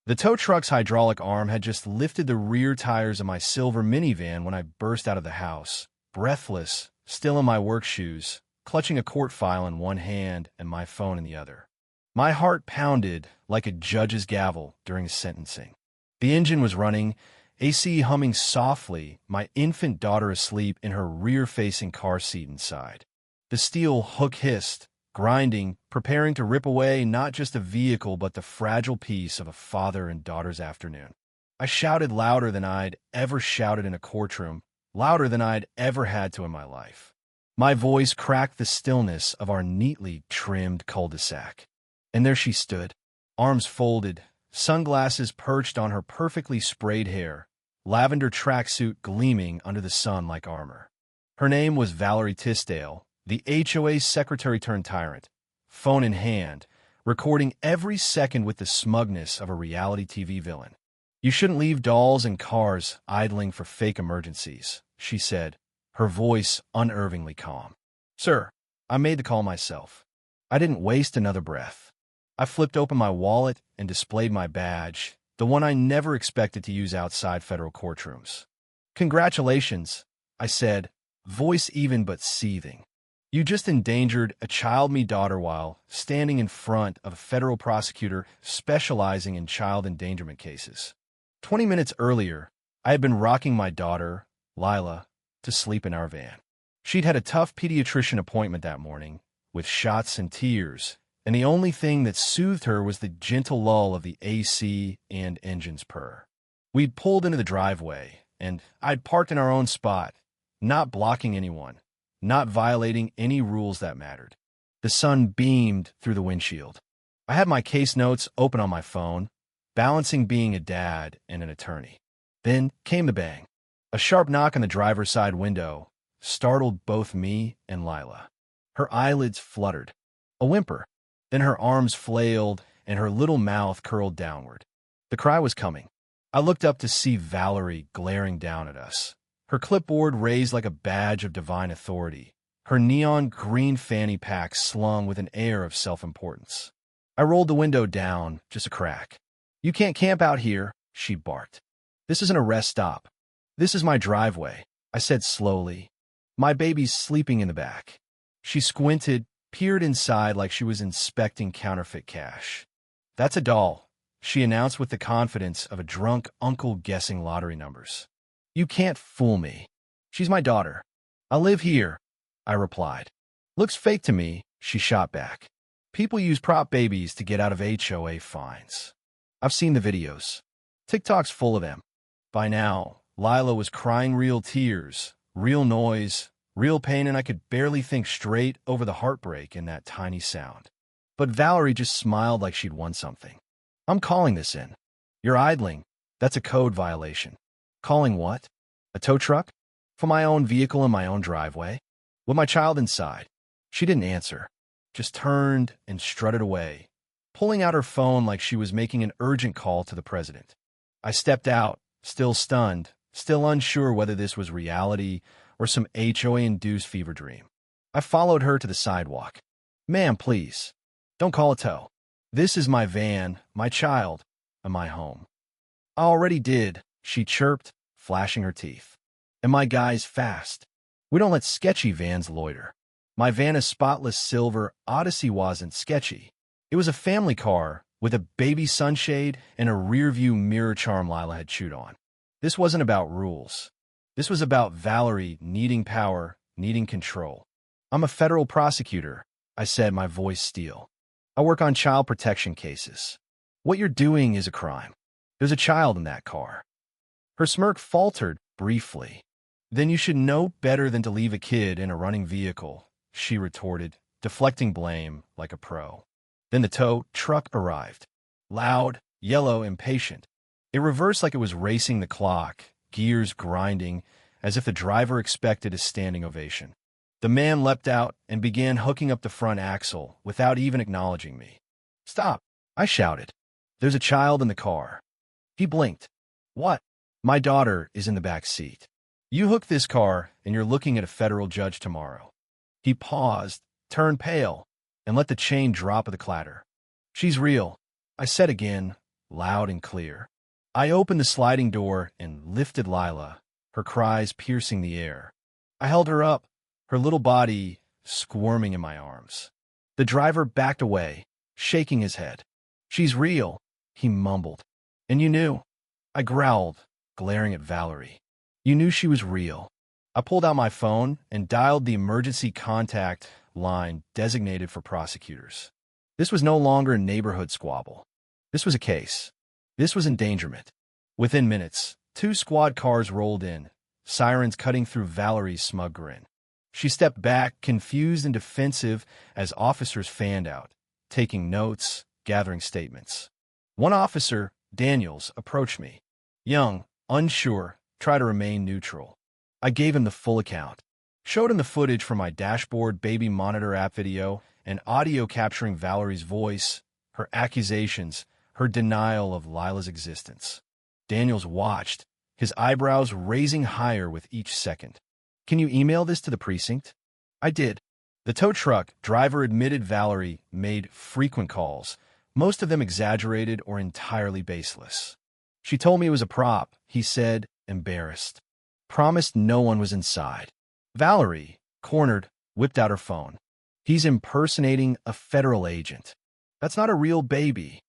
The tow truck's hydraulic arm had just lifted the rear tires of my silver minivan when I burst out of the house, breathless, still in my work shoes, clutching a court file in one hand and my phone in the other. My heart pounded like a judge's gavel during sentencing. The engine was running, AC humming softly, my infant daughter asleep in her rear-facing car seat inside. The steel hook hissed, grinding, preparing to rip away not just a vehicle but the fragile peace of a father and daughter's afternoon. I shouted louder than I'd ever shouted in a courtroom, louder than I'd ever had to in my life. My voice cracked the stillness of our neatly trimmed cul-de-sac. And there she stood, arms folded, sunglasses perched on her perfectly sprayed hair, lavender tracksuit gleaming under the sun like armor. Her name was Valerie Tisdale, the HOA's secretary-turned-tyrant, phone in hand, recording every second with the smugness of a reality TV villain. "You shouldn't leave dolls and cars idling for fake emergencies," she said, her voice unervingly calm. "Sir, I made the call myself. I didn't waste another breath." I flipped open my wallet and displayed my badge, the one I never expected to use outside federal courtrooms. "Congratulations," I said, voice even but seething. "You just endangered a child-me daughter while standing in front of a federal prosecutor specializing in child endangerment cases." 20 minutes earlier, I had been rocking my daughter, Lila, to sleep in our van. She'd had a tough pediatrician appointment that morning, with shots and tears, and the only thing that soothed her was the gentle lull of the AC and engine's purr. We'd pulled into the driveway, and I'd parked in our own spot, not blocking anyone, not violating any rules that mattered. The sun beamed through the windshield. I had my case notes open on my phone, balancing being a dad and an attorney. Then came the bang. A sharp knock on the driver's side window startled both me and Lila. Her eyelids fluttered. A whimper. Then her arms flailed and her little mouth curled downward. The cry was coming. I looked up to see Valerie glaring down at us, her clipboard raised like a badge of divine authority, her neon green fanny pack slung with an air of self-importance. I rolled the window down, just a crack. "You can't camp out here," she barked. "This isn't a rest stop. This is my driveway," I said slowly. "My baby's sleeping in the back." She squinted, peered inside like she was inspecting counterfeit cash. "That's a doll," she announced with the confidence of a drunk uncle guessing lottery numbers. "You can't fool me. She's my daughter. I live here," I replied. "Looks fake to me," she shot back. "People use prop babies to get out of HOA fines. I've seen the videos. TikTok's full of them." By now, Lila was crying real tears, real noise, real pain, and I could barely think straight over the heartbreak in that tiny sound. But Valerie just smiled like she'd won something. "I'm calling this in. You're idling. That's a code violation." "Calling what? A tow truck? For my own vehicle in my own driveway? With my child inside?" She didn't answer, just turned and strutted away, pulling out her phone like she was making an urgent call to the president. I stepped out, still stunned, still unsure whether this was reality or some HOA-induced fever dream. I followed her to the sidewalk. "Ma'am, please, don't call a tow. This is my van, my child, and my home." "I already did," she chirped, flashing her teeth. "And my guy's fast. We don't let sketchy vans loiter." My van is spotless silver. Odyssey wasn't sketchy. It was a family car with a baby sunshade and a rear-view mirror charm Lila had chewed on. This wasn't about rules. This was about Valerie needing power, needing control. "I'm a federal prosecutor," I said, my voice steel. "I work on child protection cases. What you're doing is a crime. There's a child in that car." Her smirk faltered briefly. "Then you should know better than to leave a kid in a running vehicle," she retorted, deflecting blame like a pro. Then the tow truck arrived. Loud, yellow, impatient. It reversed like it was racing the clock, gears grinding, as if the driver expected a standing ovation. The man leapt out and began hooking up the front axle without even acknowledging me. "Stop!" I shouted. "There's a child in the car." He blinked. "What?" "My daughter is in the back seat. You hook this car, and you're looking at a federal judge tomorrow." He paused, turned pale, and let the chain drop with a clatter. "She's real," I said again, loud and clear. I opened the sliding door and lifted Lila, her cries piercing the air. I held her up, her little body squirming in my arms. The driver backed away, shaking his head. "She's real," he mumbled. "And you knew." I growled, glaring at Valerie. "You knew she was real." I pulled out my phone and dialed the emergency contact line designated for prosecutors. This was no longer a neighborhood squabble. This was a case. This was endangerment. Within minutes, 2 squad cars rolled in, sirens cutting through Valerie's smug grin. She stepped back, confused and defensive, as officers fanned out, taking notes, gathering statements. One officer, Daniels, approached me. Young, unsure, tried to remain neutral. I gave him the full account. Showed him the footage from my dashboard baby monitor app video and audio capturing Valerie's voice, her accusations, her denial of Lila's existence. Daniels watched, his eyebrows raising higher with each second. "Can you email this to the precinct?" I did. The tow truck driver admitted Valerie made frequent calls, most of them exaggerated or entirely baseless. "She told me it was a prop," he said, embarrassed. "Promised no one was inside." Valerie, cornered, whipped out her phone. "He's impersonating a federal agent. That's not a real baby."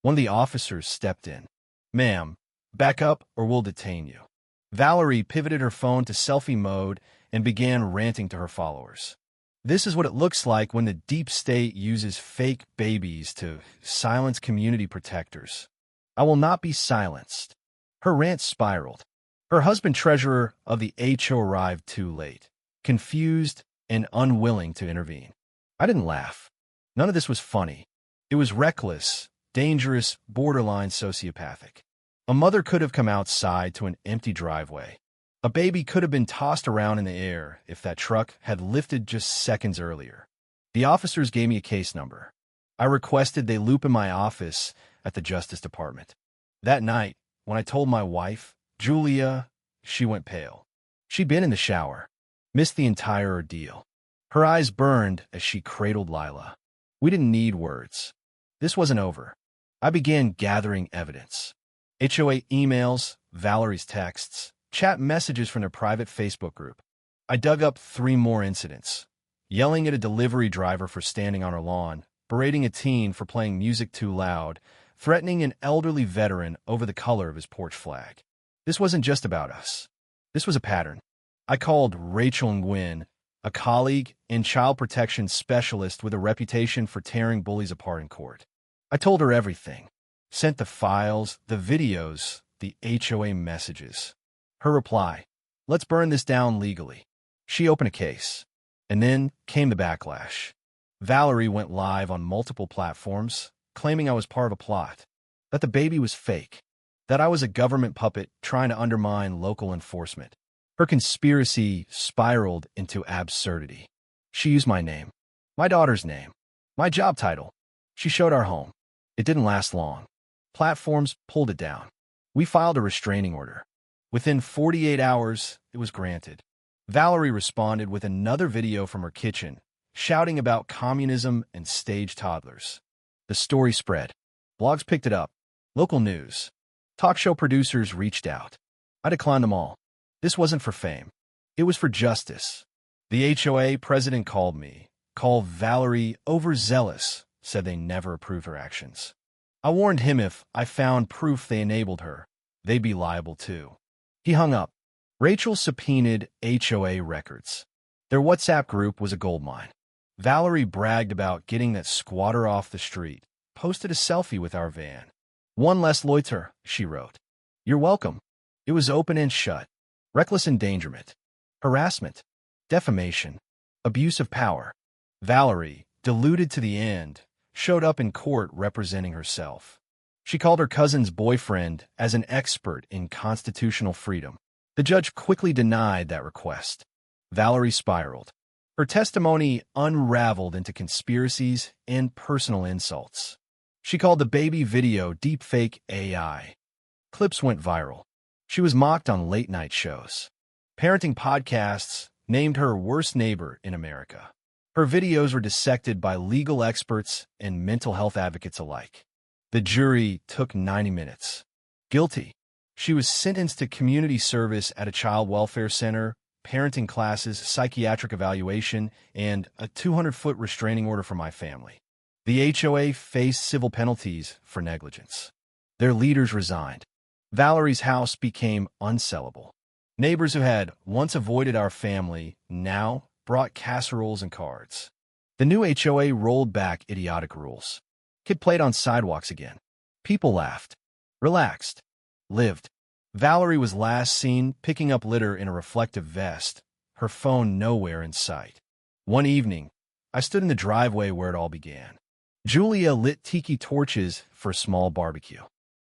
One of the officers stepped in. "Ma'am, back up or we'll detain you." Valerie pivoted her phone to selfie mode and began ranting to her followers. "This is what it looks like when the deep state uses fake babies to silence community protectors. I will not be silenced." Her rant spiraled. Her husband, treasurer of the HO, arrived too late, confused and unwilling to intervene. I didn't laugh. None of this was funny. It was reckless, dangerous, borderline sociopathic. A mother could have come outside to an empty driveway. A baby could have been tossed around in the air if that truck had lifted just seconds earlier. The officers gave me a case number. I requested they loop in my office at the Justice Department. That night, when I told my wife, Julia, she went pale. She'd been in the shower, missed the entire ordeal. Her eyes burned as she cradled Lila. We didn't need words. This wasn't over. I began gathering evidence. HOA emails, Valerie's texts, chat messages from their private Facebook group. I dug up 3 more incidents. Yelling at a delivery driver for standing on her lawn, berating a teen for playing music too loud, threatening an elderly veteran over the color of his porch flag. This wasn't just about us. This was a pattern. I called Rachel Nguyen, a colleague and child protection specialist with a reputation for tearing bullies apart in court. I told her everything. Sent the files, the videos, the HOA messages. Her reply, "Let's burn this down legally." She opened a case. And then came the backlash. Valerie went live on multiple platforms, claiming I was part of a plot, that the baby was fake, that I was a government puppet trying to undermine local enforcement. Her conspiracy spiraled into absurdity. She used my name, my daughter's name, my job title. She showed our home. It didn't last long. Platforms pulled it down. We filed a restraining order. Within 48 hours, it was granted. Valerie responded with another video from her kitchen, shouting about communism and stage toddlers. The story spread. Blogs picked it up. Local news. Talk show producers reached out. I declined them all. This wasn't for fame. It was for justice. The HOA president called me, called Valerie overzealous, said they never approved her actions. I warned him if I found proof they enabled her, they'd be liable too. He hung up. Rachel subpoenaed HOA records. Their WhatsApp group was a goldmine. Valerie bragged about getting that squatter off the street, posted a selfie with our van. "One less loiter," she wrote. "You're welcome." It was open and shut. Reckless endangerment, harassment, defamation, abuse of power. Valerie, deluded to the end, showed up in court representing herself. She called her cousin's boyfriend as an expert in constitutional freedom. The judge quickly denied that request. Valerie spiraled. Her testimony unraveled into conspiracies and personal insults. She called the baby video deepfake AI. Clips went viral. She was mocked on late-night shows. Parenting podcasts named her worst neighbor in America. Her videos were dissected by legal experts and mental health advocates alike. The jury took 90 minutes. Guilty. She was sentenced to community service at a child welfare center, parenting classes, psychiatric evaluation, and a 200-foot restraining order from my family. The HOA faced civil penalties for negligence. Their leaders resigned. Valerie's house became unsellable. Neighbors who had once avoided our family now brought casseroles and cards. The new HOA rolled back idiotic rules. Kid played on sidewalks again. People laughed, relaxed, lived. Valerie was last seen picking up litter in a reflective vest, her phone nowhere in sight. One evening, I stood in the driveway where it all began. Julia lit tiki torches for a small barbecue.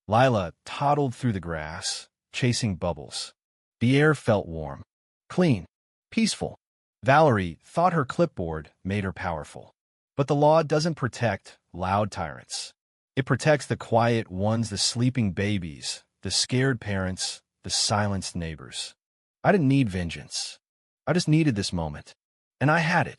Lila toddled through the grass, chasing bubbles. The air felt warm, clean, peaceful. Valerie thought her clipboard made her powerful. But the law doesn't protect loud tyrants. It protects the quiet ones, the sleeping babies, the scared parents, the silenced neighbors. I didn't need vengeance. I just needed this moment. And I had it.